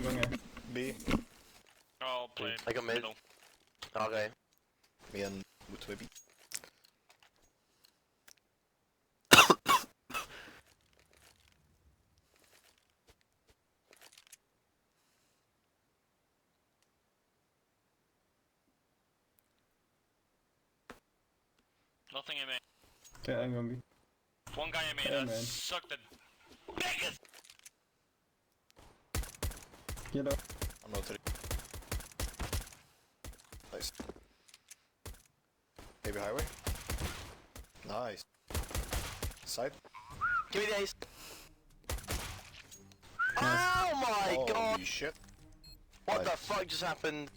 going A. B. I'll play I got mid. middle. Okay. Me en moeten we B. Nothing in main. Okay, I'm going B. One guy in main Hey, that man. sucked the biggest. Yellow. I'm not 3. Nice. Maybe highway. Nice. Side. Give me the ace. Oh my god! Holy shit. What Nice. the fuck just happened?